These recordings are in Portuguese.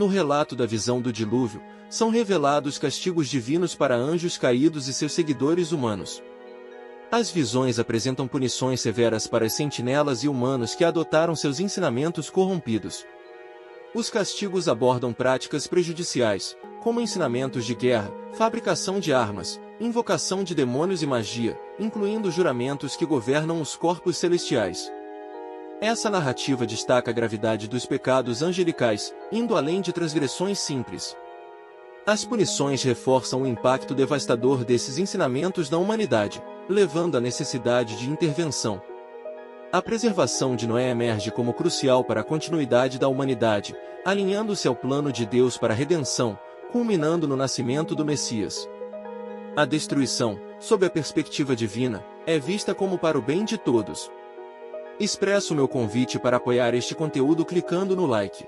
no relato da visão do dilúvio, são revelados castigos divinos para anjos caídos e seus seguidores humanos. As visões apresentam punições severas para as sentinelas e humanos que adotaram seus ensinamentos corrompidos. Os castigos abordam práticas prejudiciais, como ensinamentos de guerra, fabricação de armas, invocação de demônios e magia, incluindo juramentos que governam os corpos celestiais. Essa narrativa destaca a gravidade dos pecados angelicais, indo além de transgressões simples. As punições reforçam o impacto devastador desses ensinamentos na humanidade, levando à necessidade de intervenção. A preservação de Noé emerge como crucial para a continuidade da humanidade, alinhando-se ao plano de Deus para a redenção, culminando no nascimento do Messias. A destruição, sob a perspectiva divina, é vista como para o bem de todos. Expresso meu convite para apoiar este conteúdo clicando no like.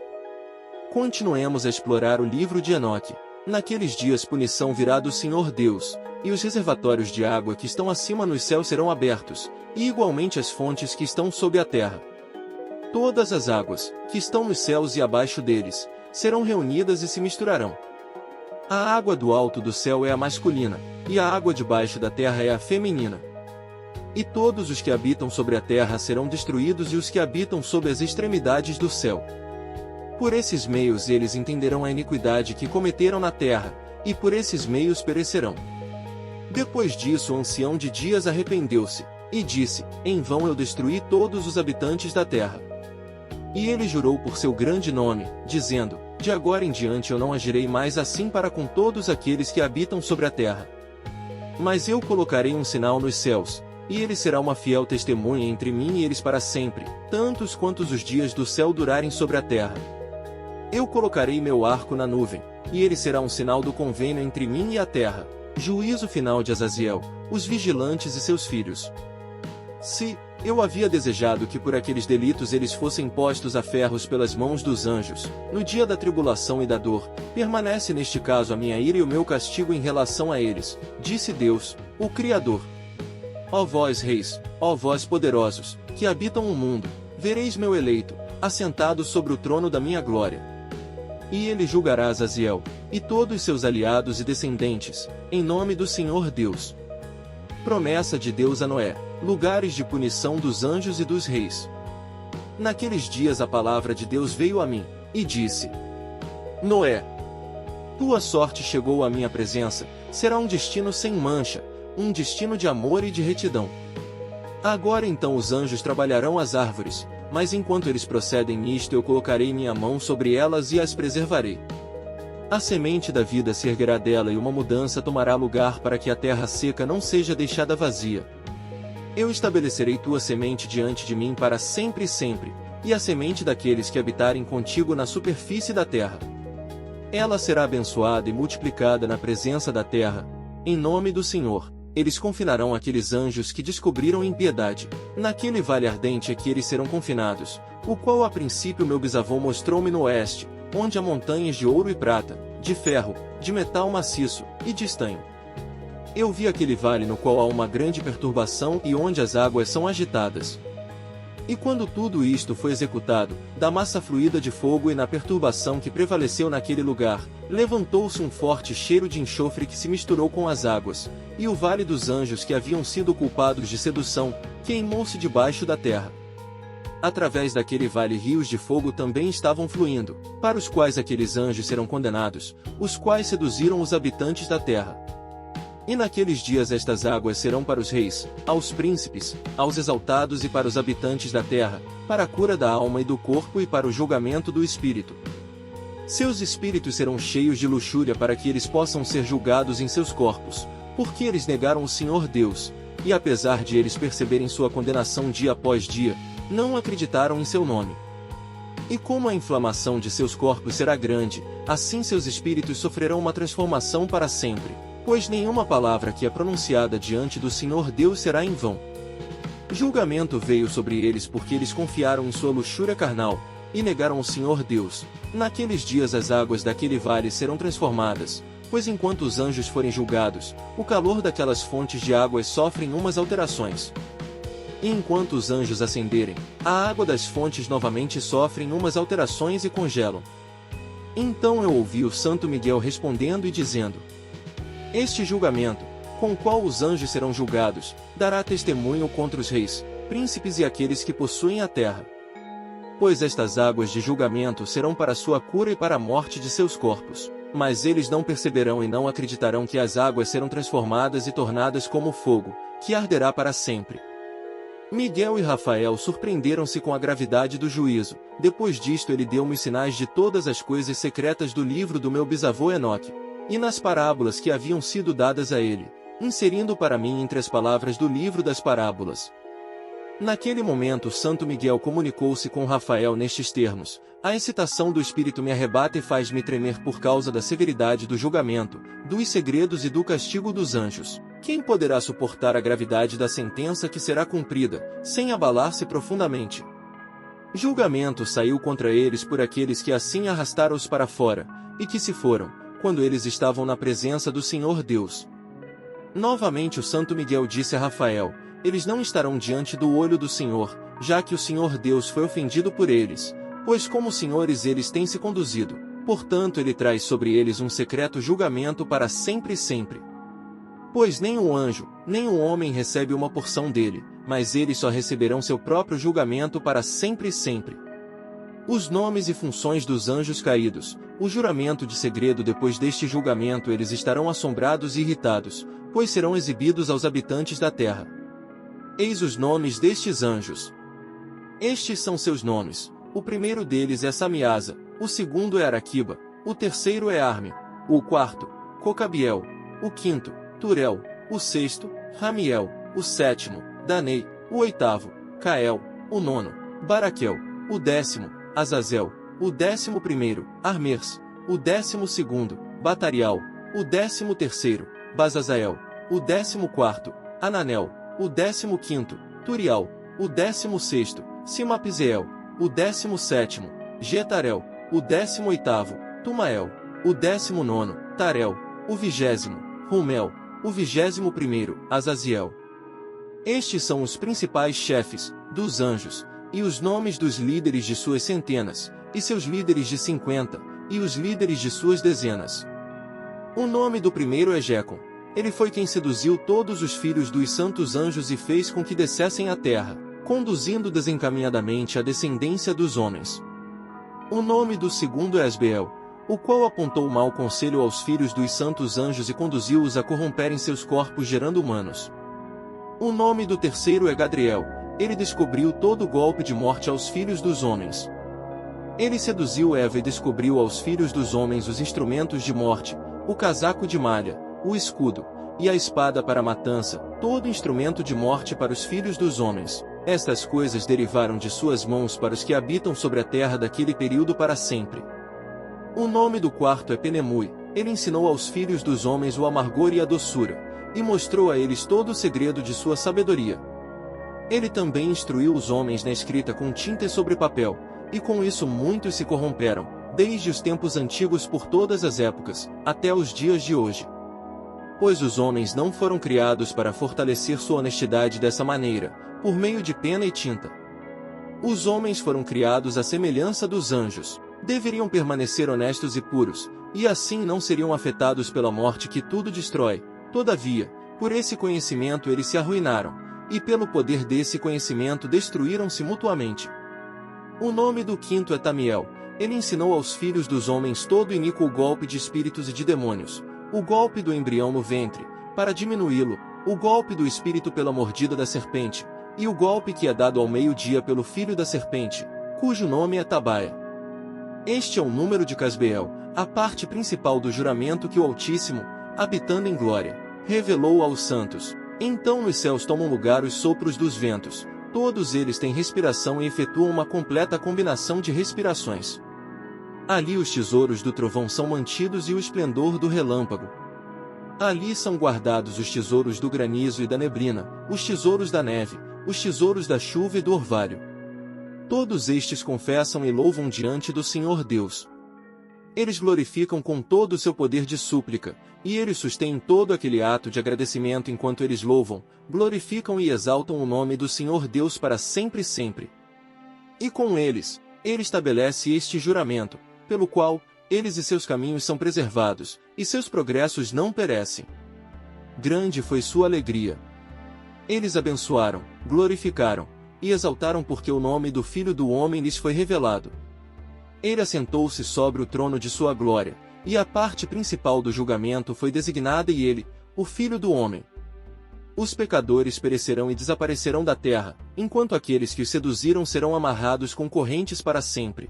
Continuemos a explorar o livro de Enoque. Naqueles dias punição virá do Senhor Deus, e os reservatórios de água que estão acima nos céus serão abertos, e igualmente as fontes que estão sob a terra. Todas as águas, que estão nos céus e abaixo deles, serão reunidas e se misturarão. A água do alto do céu é a masculina, e a água debaixo da terra é a feminina. E todos os que habitam sobre a terra serão destruídos e os que habitam sob as extremidades do céu. Por esses meios eles entenderão a iniquidade que cometeram na terra, e por esses meios perecerão. Depois disso o ancião de dias arrependeu-se, e disse, em vão eu destruí todos os habitantes da terra. E ele jurou por seu grande nome, dizendo, de agora em diante eu não agirei mais assim para com todos aqueles que habitam sobre a terra. Mas eu colocarei um sinal nos céus, e ele será uma fiel testemunha entre mim e eles para sempre, tantos quantos os dias do céu durarem sobre a terra. Eu colocarei meu arco na nuvem, e ele será um sinal do convênio entre mim e a terra. Juízo final de Azaziel, os vigilantes e seus filhos. Se eu havia desejado que por aqueles delitos eles fossem postos a ferros pelas mãos dos anjos, no dia da tribulação e da dor, permanece neste caso a minha ira e o meu castigo em relação a eles, disse Deus, o Criador. Ó vós reis, ó vós poderosos, que habitam o mundo, vereis meu eleito, assentado sobre o trono da minha glória. E ele julgará Azaziel, e todos seus aliados e descendentes, em nome do Senhor Deus. Promessa de Deus a Noé, lugares de punição dos anjos e dos reis. Naqueles dias a palavra de Deus veio a mim, e disse: Noé, tua sorte chegou à minha presença, será um destino sem mancha, um destino de amor e de retidão. Agora então os anjos trabalharão as árvores, mas enquanto eles procedem nisto eu colocarei minha mão sobre elas e as preservarei. A semente da vida se erguerá dela e uma mudança tomará lugar para que a terra seca não seja deixada vazia. Eu estabelecerei tua semente diante de mim para sempre e sempre, e a semente daqueles que habitarem contigo na superfície da terra. Ela será abençoada e multiplicada na presença da terra. Em nome do Senhor, eles confinarão aqueles anjos que descobriram impiedade. Naquele vale ardente é que eles serão confinados, o qual a princípio meu bisavô mostrou-me no oeste, onde há montanhas de ouro e prata, de ferro, de metal maciço, e de estanho. Eu vi aquele vale no qual há uma grande perturbação e onde as águas são agitadas. E quando tudo isto foi executado, da massa fluida de fogo e na perturbação que prevaleceu naquele lugar, levantou-se um forte cheiro de enxofre que se misturou com as águas, e o vale dos anjos que haviam sido culpados de sedução, queimou-se debaixo da terra. Através daquele vale rios de fogo também estavam fluindo, para os quais aqueles anjos serão condenados, os quais seduziram os habitantes da terra. E naqueles dias estas águas serão para os reis, aos príncipes, aos exaltados e para os habitantes da terra, para a cura da alma e do corpo e para o julgamento do espírito. Seus espíritos serão cheios de luxúria para que eles possam ser julgados em seus corpos, porque eles negaram o Senhor Deus, e apesar de eles perceberem sua condenação dia após dia, não acreditaram em seu nome. E como a inflamação de seus corpos será grande, assim seus espíritos sofrerão uma transformação para sempre, pois nenhuma palavra que é pronunciada diante do Senhor Deus será em vão. Julgamento veio sobre eles porque eles confiaram em sua luxúria carnal, e negaram o Senhor Deus. Naqueles dias as águas daquele vale serão transformadas, pois enquanto os anjos forem julgados, o calor daquelas fontes de águas sofrem umas alterações. E enquanto os anjos ascenderem, a água das fontes novamente sofrem umas alterações e congelam. Então eu ouvi o Santo Miguel respondendo e dizendo: Este julgamento, com o qual os anjos serão julgados, dará testemunho contra os reis, príncipes e aqueles que possuem a terra. Pois estas águas de julgamento serão para a sua cura e para a morte de seus corpos. Mas eles não perceberão e não acreditarão que as águas serão transformadas e tornadas como fogo, que arderá para sempre. Miguel e Rafael surpreenderam-se com a gravidade do juízo. Depois disto ele deu-me os sinais de todas as coisas secretas do livro do meu bisavô Enoque, e nas parábolas que haviam sido dadas a ele, inserindo para mim entre as palavras do livro das parábolas. Naquele momento Santo Miguel comunicou-se com Rafael nestes termos: a excitação do espírito me arrebata e faz-me tremer por causa da severidade do julgamento, dos segredos e do castigo dos anjos. Quem poderá suportar a gravidade da sentença que será cumprida, sem abalar-se profundamente? Julgamento saiu contra eles por aqueles que assim arrastaram-os para fora, e que se foram, quando eles estavam na presença do Senhor Deus. Novamente o Santo Miguel disse a Rafael: eles não estarão diante do olho do Senhor, já que o Senhor Deus foi ofendido por eles, pois como senhores eles têm se conduzido, portanto ele traz sobre eles um secreto julgamento para sempre e sempre. Pois nem o anjo, nem o homem recebe uma porção dele, mas eles só receberão seu próprio julgamento para sempre e sempre. Os nomes e funções dos anjos caídos, o juramento de segredo. Depois deste julgamento eles estarão assombrados e irritados, pois serão exibidos aos habitantes da terra. Eis os nomes destes anjos. Estes são seus nomes. O primeiro deles é Samiasa, o segundo é Araquiba, o terceiro é Arme, o quarto, Cocabiel, o quinto, Turel, o sexto, Ramiel, o sétimo, Danei, o oitavo, Cael, o nono, Baraquel, o décimo, Azazel, o 11º, Armers, o 12º, Batarial, o 13º, Bazazael, o 14º, Ananel, o 15º, Turial, o 16º, Simapizeel, o 17º, Getarel, o 18º, Tumael, o 19º, Tarel, o 20º, Rumel, o 21º, Azaziel. Estes são os principais chefes dos anjos, e os nomes dos líderes de suas centenas, e seus líderes de 50, e os líderes de suas dezenas. O nome do primeiro é Jecom. Ele foi quem seduziu todos os filhos dos santos anjos e fez com que descessem à terra, conduzindo desencaminhadamente a descendência dos homens. O nome do segundo é Asbeel, o qual apontou mau conselho aos filhos dos santos anjos e conduziu-os a corromperem seus corpos gerando humanos. O nome do terceiro é Gadriel. Ele descobriu todo o golpe de morte aos filhos dos homens. Ele seduziu Eva e descobriu aos filhos dos homens os instrumentos de morte, o casaco de malha, o escudo, e a espada para a matança, todo instrumento de morte para os filhos dos homens. Estas coisas derivaram de suas mãos para os que habitam sobre a terra daquele período para sempre. O nome do quarto é Penemui. Ele ensinou aos filhos dos homens o amargor e a doçura, e mostrou a eles todo o segredo de sua sabedoria. Ele também instruiu os homens na escrita com tinta e sobre papel, e com isso muitos se corromperam, desde os tempos antigos por todas as épocas, até os dias de hoje. Pois os homens não foram criados para fortalecer sua honestidade dessa maneira, por meio de pena e tinta. Os homens foram criados à semelhança dos anjos, deveriam permanecer honestos e puros, e assim não seriam afetados pela morte que tudo destrói. Todavia, por esse conhecimento eles se arruinaram, e pelo poder desse conhecimento destruíram-se mutuamente. O nome do quinto é Tamiel. Ele ensinou aos filhos dos homens todo iníquo golpe de espíritos e de demônios, o golpe do embrião no ventre, para diminuí-lo, o golpe do espírito pela mordida da serpente, e o golpe que é dado ao meio-dia pelo filho da serpente, cujo nome é Tabaia. Este é o número de Casbeel, a parte principal do juramento que o Altíssimo, habitando em glória, revelou aos santos. Então nos céus tomam lugar os sopros dos ventos, todos eles têm respiração e efetuam uma completa combinação de respirações. Ali os tesouros do trovão são mantidos e o esplendor do relâmpago. Ali são guardados os tesouros do granizo e da neblina, os tesouros da neve, os tesouros da chuva e do orvalho. Todos estes confessam e louvam diante do Senhor Deus. Eles glorificam com todo o seu poder de súplica, e eles sustêm todo aquele ato de agradecimento enquanto eles louvam, glorificam e exaltam o nome do Senhor Deus para sempre e sempre. E com eles, ele estabelece este juramento, pelo qual, eles e seus caminhos são preservados, e seus progressos não perecem. Grande foi sua alegria. Eles abençoaram, glorificaram, e exaltaram porque o nome do Filho do Homem lhes foi revelado. Ele assentou-se sobre o trono de sua glória, e a parte principal do julgamento foi designada e ele, o Filho do Homem. Os pecadores perecerão e desaparecerão da terra, enquanto aqueles que os seduziram serão amarrados com correntes para sempre.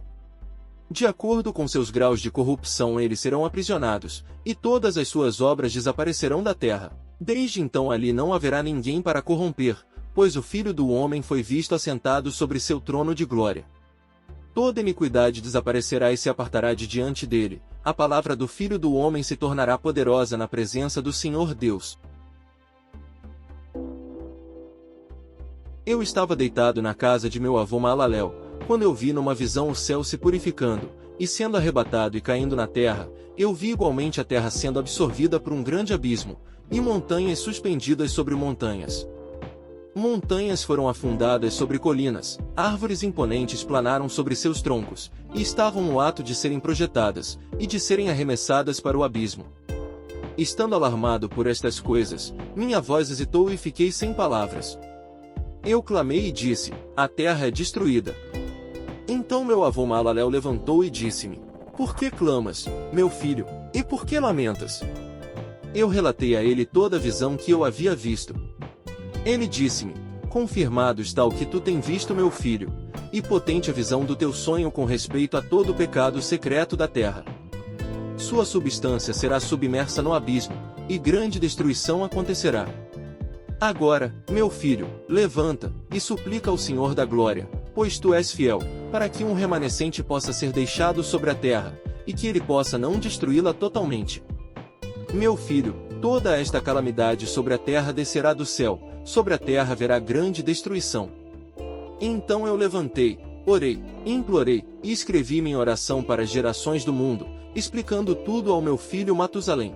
De acordo com seus graus de corrupção eles serão aprisionados, e todas as suas obras desaparecerão da terra. Desde então ali não haverá ninguém para corromper, pois o Filho do Homem foi visto assentado sobre seu trono de glória. Toda iniquidade desaparecerá e se apartará de diante dele, a palavra do Filho do Homem se tornará poderosa na presença do Senhor Deus. Eu estava deitado na casa de meu avô Maalalel, quando eu vi numa visão o céu se purificando, e sendo arrebatado e caindo na terra, eu vi igualmente a terra sendo absorvida por um grande abismo, e montanhas suspendidas sobre montanhas. Montanhas foram afundadas sobre colinas, árvores imponentes planaram sobre seus troncos, e estavam no ato de serem projetadas, e de serem arremessadas para o abismo. Estando alarmado por estas coisas, minha voz hesitou e fiquei sem palavras. Eu clamei e disse, a terra é destruída. Então meu avô Maalalel levantou e disse-me, por que clamas, meu filho, e por que lamentas? Eu relatei a ele toda a visão que eu havia visto. Ele disse-me, confirmado está o que tu tem visto, meu filho, e potente a visão do teu sonho com respeito a todo o pecado secreto da terra. Sua substância será submersa no abismo, e grande destruição acontecerá. Agora, meu filho, levanta, e suplica ao Senhor da glória, pois tu és fiel, para que um remanescente possa ser deixado sobre a terra, e que ele possa não destruí-la totalmente. Meu filho, toda esta calamidade sobre a terra descerá do céu, sobre a terra haverá grande destruição. Então eu levantei, orei, implorei, e escrevi minha oração para as gerações do mundo, explicando tudo ao meu filho Matusalém.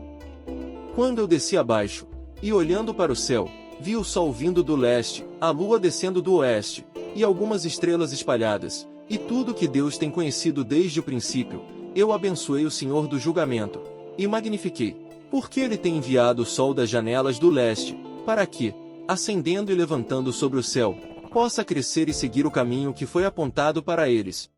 Quando eu desci abaixo, e olhando para o céu, vi o sol vindo do leste, a lua descendo do oeste, e algumas estrelas espalhadas, e tudo que Deus tem conhecido desde o princípio, eu abençoei o Senhor do julgamento, e magnifiquei, porque ele tem enviado o sol das janelas do leste, para que, ascendendo e levantando sobre o céu, possa crescer e seguir o caminho que foi apontado para eles.